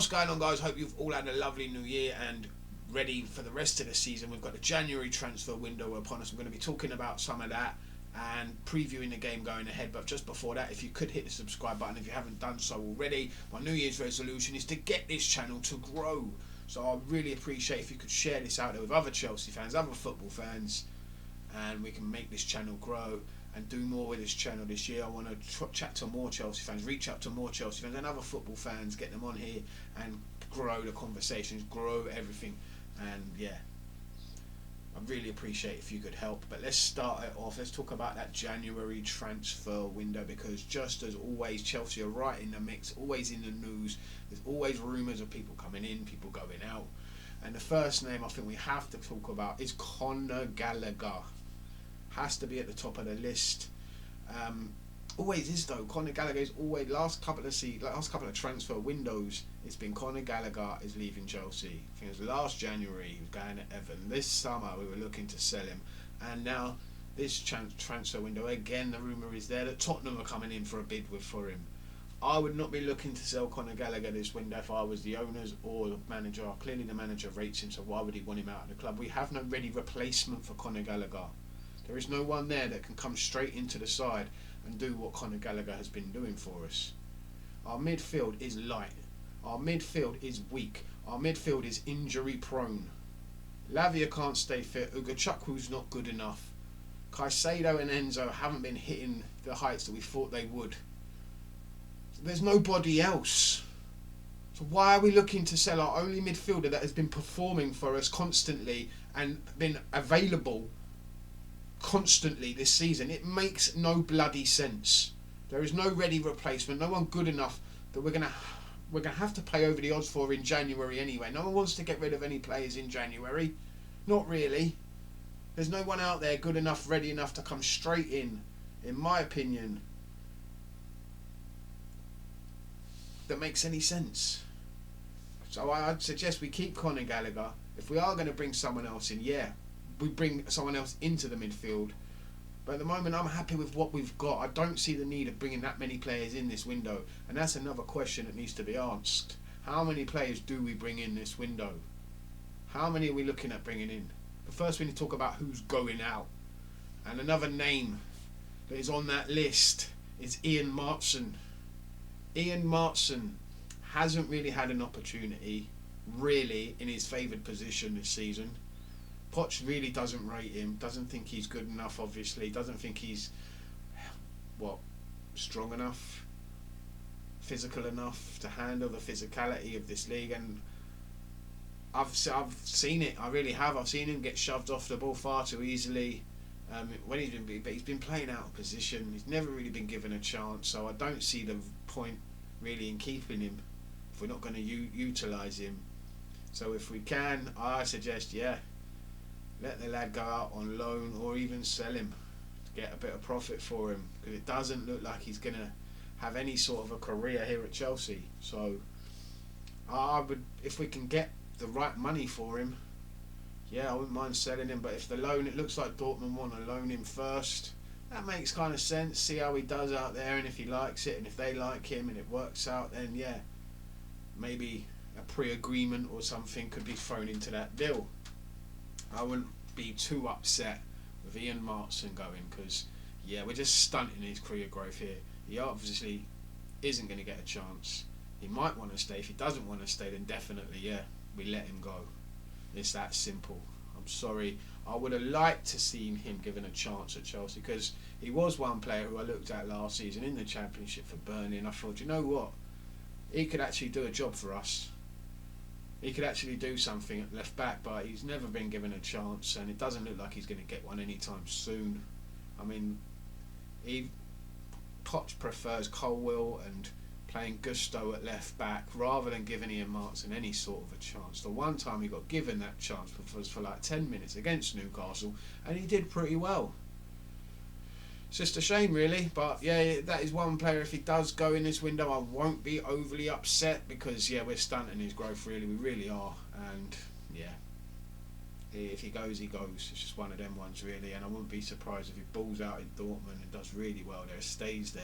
going on, guys? Hope you've all had a lovely new year and ready for the rest of the season. We've got the January transfer window upon us. We're going to be talking about some of that and previewing the game going ahead. But just before that, if you could hit the subscribe button if you haven't done so already. My New Year's resolution is to get this channel to grow. So I'd really appreciate if you could share this out there with other Chelsea fans, other football fans, and we can make this channel grow and do more with this channel this year. I want to chat to more Chelsea fans, reach out to more Chelsea fans and other football fans, get them on here and grow the conversations, grow everything. And yeah, I'd really appreciate if you could help. But let's start it off. Let's talk about that January transfer window, because just as always, Chelsea are right in the mix, always in the news. There's always rumours of people coming in, people going out. And the first name I think we have to talk about is Conor Gallagher. Has to be at the top of the list. Always is though. Conor Gallagher is always last couple of transfer windows. It's been Conor Gallagher is leaving Chelsea. I think it was last January he was going to Everton. This summer we were looking to sell him, and now this transfer window again. The rumour is there that Tottenham are coming in for a bid for him. I would not be looking to sell Conor Gallagher this window if I was the owners or the manager. Clearly the manager rates him, so why would he want him out of the club? We have no ready replacement for Conor Gallagher. There is no one there that can come straight into the side and do what Conor Gallagher has been doing for us. Our midfield is light. Our midfield is weak. Our midfield is injury prone. Lavia can't stay fit. Ugachukwu not good enough. Caicedo and Enzo haven't been hitting the heights that we thought they would. There's nobody else. So why are we looking to sell our only midfielder that has been performing for us constantly and been available constantly this season? It makes no bloody sense. There is no ready replacement, no one good enough that we're gonna have to pay over the odds for in January anyway. No one wants to get rid of any players in January. Not really. There's no one out there good enough, ready enough to come straight in my opinion, that makes any sense. So I'd suggest we keep Conor Gallagher. If we are going to bring someone else in, yeah, we bring someone else into the midfield. But at the moment I'm happy with what we've got. I don't see the need of bringing that many players in this window, and that's another question that needs to be asked. How many players do we bring in this window? How many are we looking at bringing in? But first we need to talk about who's going out. And another name that is on that list is Ian Maatsen. Ian Maatsen hasn't really had an opportunity really in his favoured position this season. Poch really doesn't rate him, doesn't think he's good enough, obviously, doesn't think he's strong enough, physical enough to handle the physicality of this league. And I've seen it, I really have. I've seen him get shoved off the ball far too easily when he's been playing out of position. He's never really been given a chance, so I don't see the point really in keeping him if we're not going to utilise him. So if we can, I suggest let the lad go out on loan or even sell him to get a bit of profit for him, because it doesn't look like he's going to have any sort of a career here at Chelsea. So I would, if we can get the right money for him, I wouldn't mind selling him. But if the loan, it looks like Dortmund want to loan him first. That makes kind of sense. See how he does out there, and if he likes it, and if they like him, and it works out, then maybe a pre-agreement or something could be thrown into that deal. I wouldn't be too upset with Ian Maatsen going, because we're just stunting his career growth here. He obviously isn't going to get a chance. He might want to stay. If he doesn't want to stay, then definitely we let him go. It's that simple. I'm sorry. I would have liked to see him given a chance at Chelsea, because he was one player who I looked at last season in the Championship for Burnley, and I thought, you know what, he could actually do a job for us. He could actually do something at left back, but he's never been given a chance, and it doesn't look like he's going to get one anytime soon. I mean, Poch prefers Colwill and playing Gusto at left back rather than giving Ian Maatsen any sort of a chance. The one time he got given that chance was for like 10 minutes against Newcastle, and he did pretty well. It's just a shame really, but that is one player. If he does go in this window, I won't be overly upset, because we're stunting his growth, really, we really are. And if he goes, he goes. It's just one of them ones really, and I wouldn't be surprised if he balls out in Dortmund and does really well there, stays there,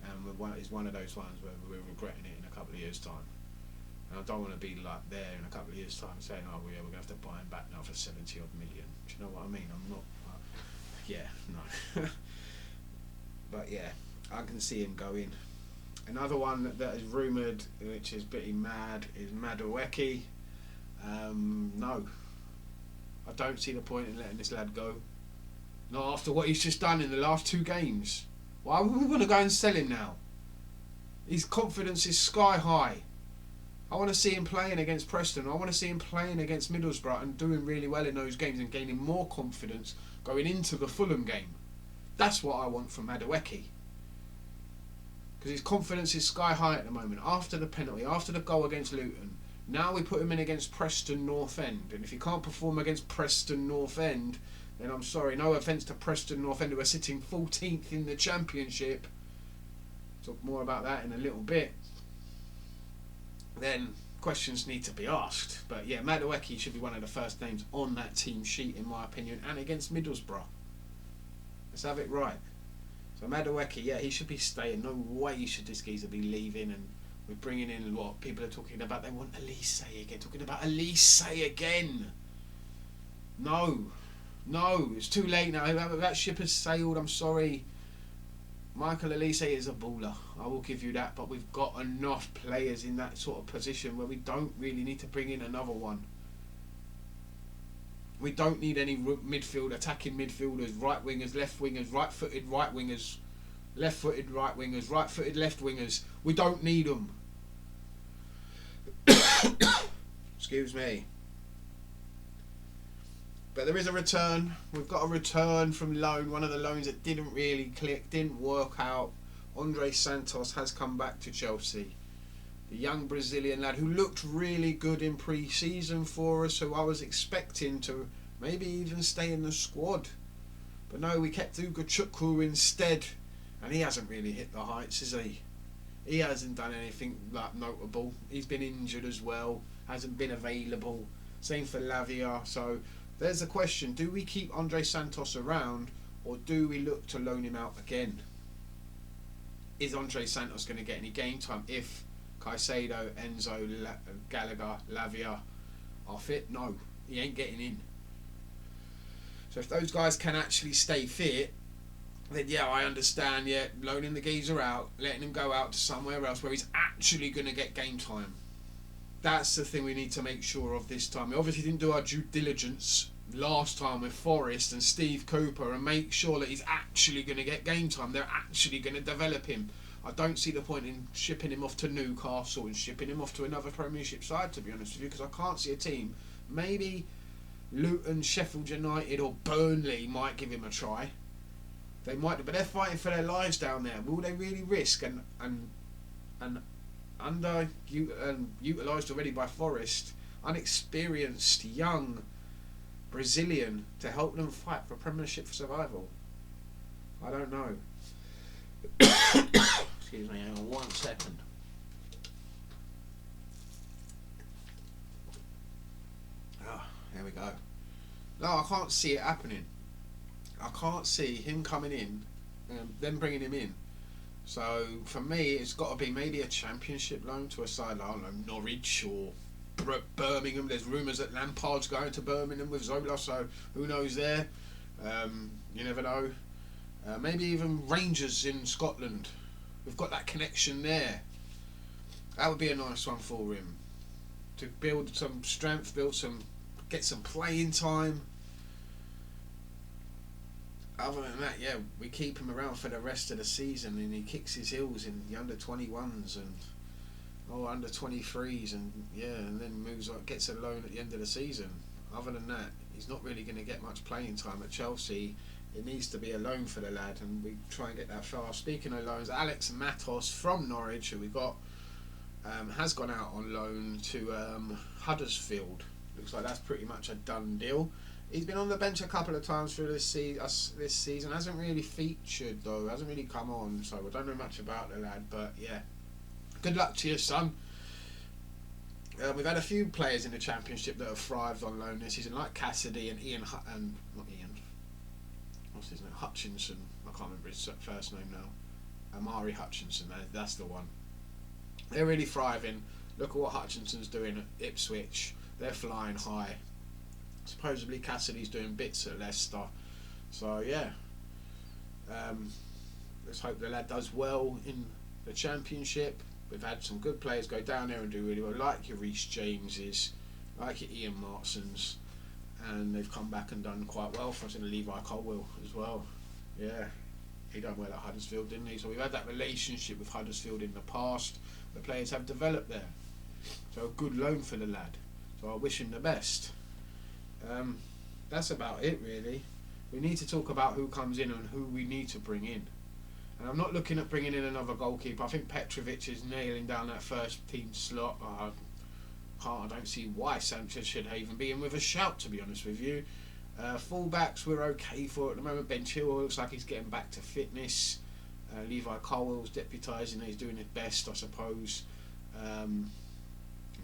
and is one of those ones where we're regretting it in a couple of years' time. And I don't want to be like there in a couple of years' time saying, oh yeah, we're going to have to buy him back now for 70 odd million. Do you know what I mean? I'm not. Yeah, no. But yeah, I can see him going. Another one that is rumoured, which is pretty mad, is Madueke. No, I don't see the point in letting this lad go. Not after what he's just done in the last 2 games. Why would we want to go and sell him now? His confidence is sky high. I want to see him playing against Preston. I want to see him playing against Middlesbrough and doing really well in those games and gaining more confidence going into the Fulham game. That's what I want from Madueke. Because his confidence is sky high at the moment. After the penalty, after the goal against Luton, now we put him in against Preston North End. And if he can't perform against Preston North End, then I'm sorry, no offence to Preston North End, who are sitting 14th in the Championship. Talk more about that in a little bit. Then questions need to be asked. But yeah, Madueke should be one of the first names on that team sheet, in my opinion, and against Middlesbrough. Let's have it right. So Madueke, yeah, he should be staying. No way should this geezer be leaving. And we're bringing in what people are talking about. They want Elise again. Talking about Elise again. No, it's too late now. That ship has sailed. I'm sorry. Michael Elise is a baller. I will give you that. But we've got enough players in that sort of position where we don't really need to bring in another one. We don't need any attacking midfielders, right wingers, left wingers, right-footed right wingers, left-footed right wingers, right-footed left wingers. We don't need them. Excuse me. But there is a return. We've got a return from loan. One of the loans that didn't really click, didn't work out. Andre Santos has come back to Chelsea. The young Brazilian lad who looked really good in pre-season for us, who I was expecting to maybe even stay in the squad. But no, we kept Ugochukwu instead. And he hasn't really hit the heights, has he? He hasn't done anything like notable. He's been injured as well. Hasn't been available. Same for Lavia. So there's the question. Do we keep Andre Santos around, or do we look to loan him out again? Is Andre Santos going to get any game time if Caicedo, Enzo, Gallagher, Lavia are fit? No, he ain't getting in. So if those guys can actually stay fit, then yeah, I understand, yeah, loaning the geezer out, letting him go out to somewhere else where he's actually going to get game time. That's the thing we need to make sure of this time. We obviously didn't do our due diligence last time with Forrest and Steve Cooper and make sure that he's actually going to get game time. They're actually going to develop him. I don't see the point in shipping him off to Newcastle and shipping him off to another Premiership side, to be honest with you, because I can't see a team. Maybe Luton, Sheffield United or Burnley might give him a try. They might, but they're fighting for their lives down there. Will they really risk and utilised already by Forrest, unexperienced young Brazilian to help them fight for Premiership survival? I don't know. Excuse me, hang on 1 second. There we go. No, I can't see it happening. I can't see him coming in and then bringing him in. So for me, it's got to be maybe a Championship loan to a side like, I don't know, Norwich or Birmingham. There's rumours that Lampard's going to Birmingham with Zola, so who knows there? You never know. Maybe even Rangers in Scotland. We've got that connection there. That would be a nice one for him. To build some strength, get some playing time. Other than that, yeah, we keep him around for the rest of the season and he kicks his heels in the under-21s and under-23s and yeah, and then moves on, gets a loan at the end of the season. Other than that, he's not really going to get much playing time at Chelsea. It needs to be a loan for the lad and we try and get that fast. Speaking of loans, Alex Matos from Norwich, who we got, has gone out on loan to Huddersfield. Looks like that's pretty much a done deal. He's been on the bench a couple of times through this season. Hasn't really featured though. Hasn't really come on. So I don't know much about the lad. But yeah, good luck to your son. We've had a few players in the Championship that have thrived on loan this season, like Cassidy and what's his name? Hutchinson. I can't remember his first name now. Amari Hutchinson. That's the one. They're really thriving. Look at what Hutchinson's doing at Ipswich. They're flying high. Supposedly Cassidy's doing bits at Leicester. So yeah, let's hope the lad does well in the Championship. We've had some good players go down there and do really well, like your Reece Jameses, like your Ian Maatsens, and they've come back and done quite well for us. And Levi Colwill as well. Yeah, he done well at Huddersfield, didn't he? So we've had that relationship with Huddersfield in the past. The players have developed there. So a good loan for the lad. So I wish him the best. That's about it really. We need to talk about who comes in and who we need to bring in. And I'm not looking at bringing in another goalkeeper. I think Petrovic is nailing down that first team slot. I don't see why Santos should even be in with a shout, to be honest with you. Fullbacks we're okay for at the moment. Ben Chilwell looks like he's getting back to fitness. Levi Colwill's deputising, he's doing his best, I suppose.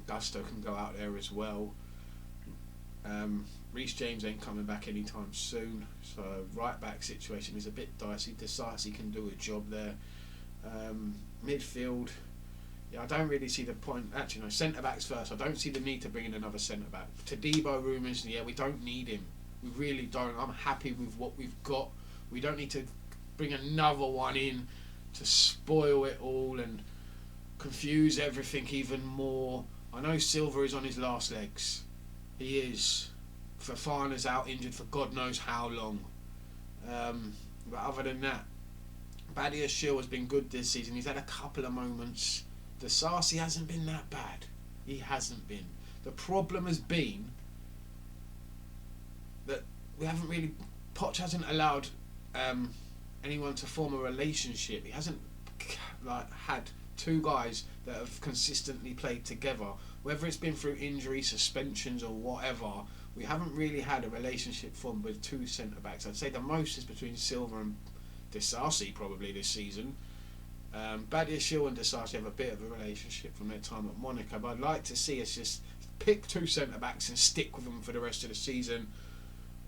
Gusto can go out there as well. Reece James ain't coming back anytime soon, so right back situation is a bit dicey. Disasi can do a job there. Midfield, yeah, I don't really see the point. Actually, no, centre backs first. I don't see the need to bring in another centre back. Todibo rumours, yeah, we don't need him. We really don't. I'm happy with what we've got. We don't need to bring another one in to spoil it all and confuse everything even more. I know Silva is on his last legs. He is. Fofana's out injured for God knows how long. But other than that, Badiashile has been good this season. He's had a couple of moments. Disasi hasn't been that bad. He hasn't been. The problem has been that we haven't really... Poch hasn't allowed anyone to form a relationship. He hasn't had two guys that have consistently played together. Whether it's been through injury, suspensions or whatever, we haven't really had a relationship formed with two centre-backs. I'd say the most is between Silva and Disasi probably this season. Badiashile and Disasi have a bit of a relationship from their time at Monaco, but I'd like to see us just pick two centre-backs and stick with them for the rest of the season,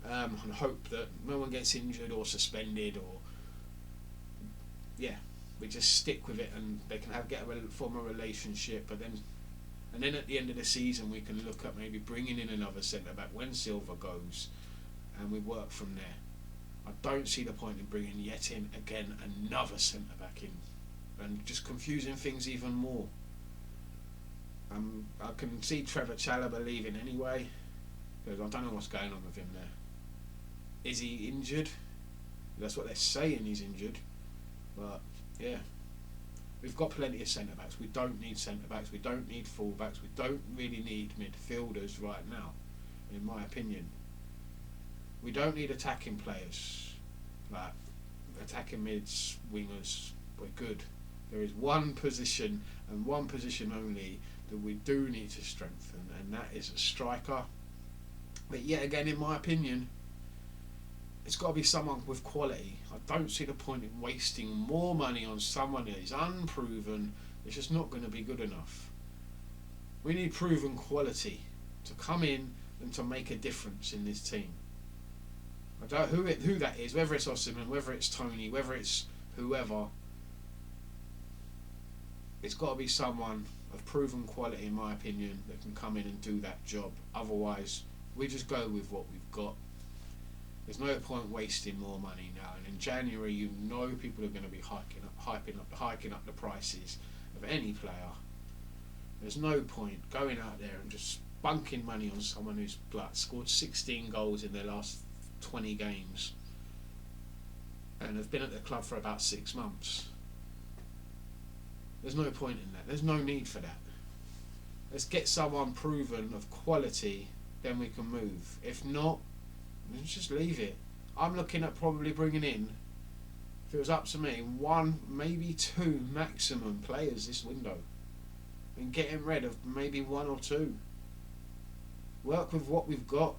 and hope that no one gets injured or suspended, or we just stick with it and they can form a relationship. But then at the end of the season we can look at maybe bringing in another centre-back when Silva goes, and we work from there. I don't see the point in bringing yet in again another centre-back in and just confusing things even more. I can see Trevor Chalobah leaving anyway, because I don't know what's going on with him there. Is he injured? That's what they're saying, he's injured. But yeah, we've got plenty of centre-backs. We don't need centre-backs, we don't need full-backs, we don't really need midfielders right now, in my opinion. We don't need attacking players, like attacking mids, wingers. We're good. There is one position and one position only that we do need to strengthen, and that is a striker. But yet again, in my opinion, it's got to be someone with quality. I don't see the point in wasting more money on someone that is unproven. It's just not going to be good enough. We need proven quality to come in and to make a difference in this team. I don't know who that is, whether it's Osimhen, whether it's Tony, whether it's whoever. It's got to be someone of proven quality, in my opinion, that can come in and do that job. Otherwise, we just go with what we've got. There's no point wasting more money now. And in January, you know people are going to be hiking up the prices of any player. There's no point going out there and just bunking money on someone who's scored 16 goals in their last 20 games and have been at the club for about 6 months. There's no point in that. There's no need for that. Let's get someone proven of quality, then we can move. If not, let's just leave it. I'm looking at probably bringing in, if it was up to me, 1, maybe 2 maximum players this window, and getting rid of maybe 1 or 2. Work with what we've got.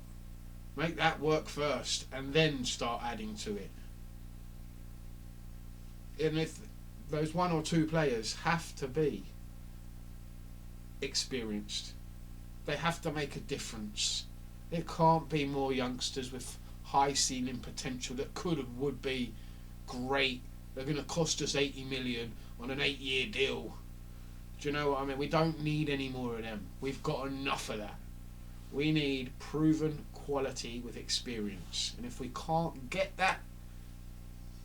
Make that work first, and then start adding to it. And if those 1 or 2 players have to be experienced, they have to make a difference. There can't be more youngsters with high ceiling potential that would be great. They're going to cost us 80 million on an 8-year deal. Do you know what I mean? We don't need any more of them. We've got enough of that. We need proven quality with experience. And if we can't get that,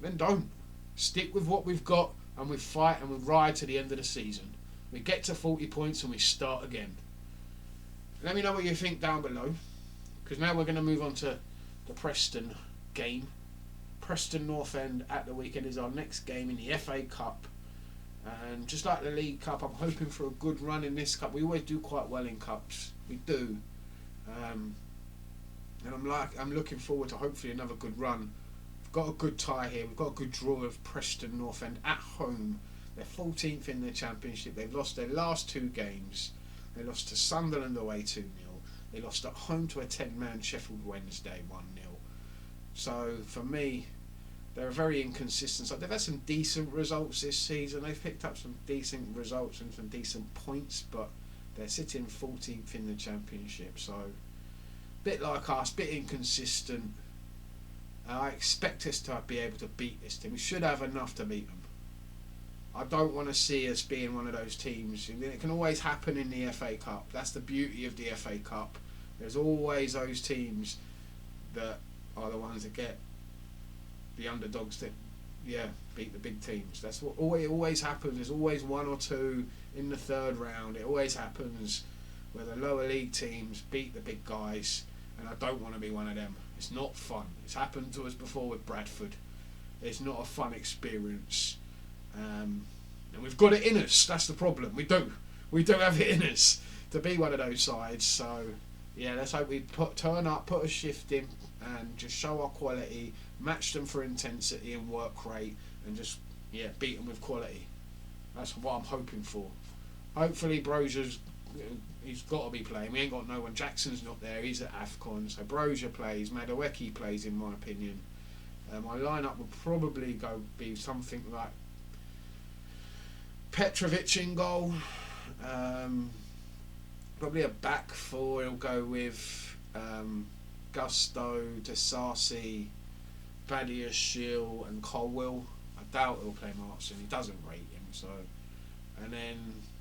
then don't. Stick with what we've got and we fight and we ride to the end of the season. We get to 40 points and we start again. Let me know what you think down below. Because now we're going to move on to the Preston game. Preston North End at the weekend is our next game in the FA Cup. And just like the League Cup, I'm hoping for a good run in this cup. We always do quite well in cups. We do. And I'm looking forward to hopefully another good run. We've got a good tie here. We've got a good draw of Preston North End at home. They're 14th in the Championship. They've lost their last 2 games. They lost to Sunderland away 2-0. They lost at home to a 10-man Sheffield Wednesday 1-0. So for me, they're very inconsistent. So they've had some decent results this season. They've picked up some decent results and some decent points, but they're sitting 14th in the Championship. So a bit like us, a bit inconsistent. I expect us to be able to beat this team. We should have enough to beat them. I don't want to see us being one of those teams. It can always happen in the FA Cup. That's the beauty of the FA Cup. There's always those teams that are the ones that get the underdogs that beat the big teams. That's what always happens. There's always 1 or 2 in the 3rd round. It always happens where the lower league teams beat the big guys, and I don't want to be one of them. It's not fun. It's happened to us before with Bradford. It's not a fun experience, and we've got it in us. That's the problem. We do have it in us to be one of those sides. So yeah, let's hope we turn up, put a shift in, and just show our quality, match them for intensity and work rate, and just beat them with quality. That's what I'm hoping for. Hopefully Brozier's he's got to be playing. We ain't got no one. Jackson's not there. He's at AFCON, so Brozier plays. Madueke plays, in my opinion. My lineup will probably be something like Petrovic in goal. Probably a back 4. He'll go with Gusto, Desarsi, Badiashile and Colwill. I doubt he'll play Maatsen. He doesn't rate him. So, and then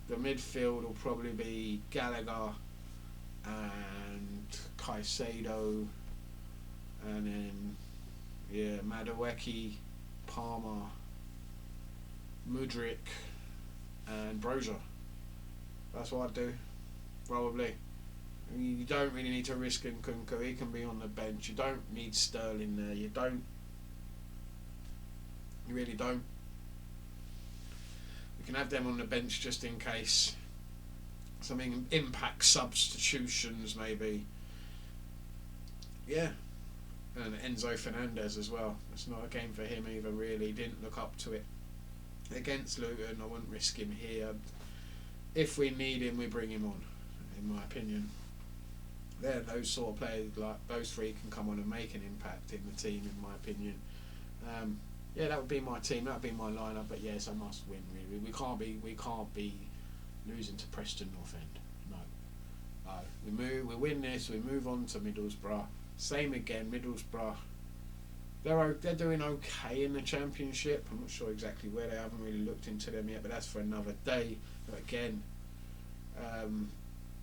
the midfield will probably be Gallagher and Caicedo, and then Madueke, Palmer, Mudryk and Brozier. That's what I'd do, probably. You don't really need to risk Nkunku. He can be on the bench. You don't need Sterling there. You really don't. We can have them on the bench just in case. Something impact substitutions maybe. Yeah. And Enzo Fernandez as well. It's not a game for him either, really. Didn't look up to it against Luton. I wouldn't risk him here. If we need him, we bring him on, in my opinion. They're those sort of players, like those 3 can come on and make an impact in the team, in my opinion. That would be my team. That would be my lineup. But yes, I must win. Really, we can't be losing to Preston North End. No. We win this. We move on to Middlesbrough. Same again. Middlesbrough. They're doing okay in the Championship. I'm not sure exactly where. They haven't really looked into them yet. But that's for another day. But again.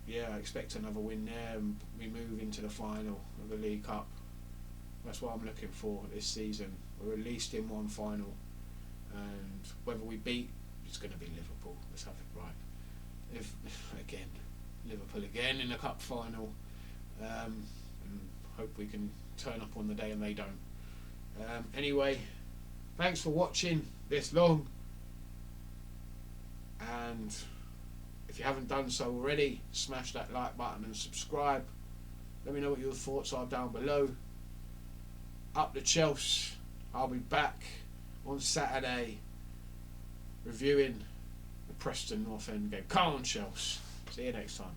I expect another win there, and we move into the final of the League Cup. That's what I'm looking for this season. We're at least in one final, and whether we beat, it's going to be Liverpool. Let's have it right. If again, Liverpool again in the cup final, and hope we can turn up on the day and they don't. Anyway, thanks for watching this long, and if you haven't done so already, smash that like button and subscribe. Let me know what your thoughts are down below. Up the Chelsea. I'll be back on Saturday reviewing the Preston North End game. Come on, Chelsea. See you next time.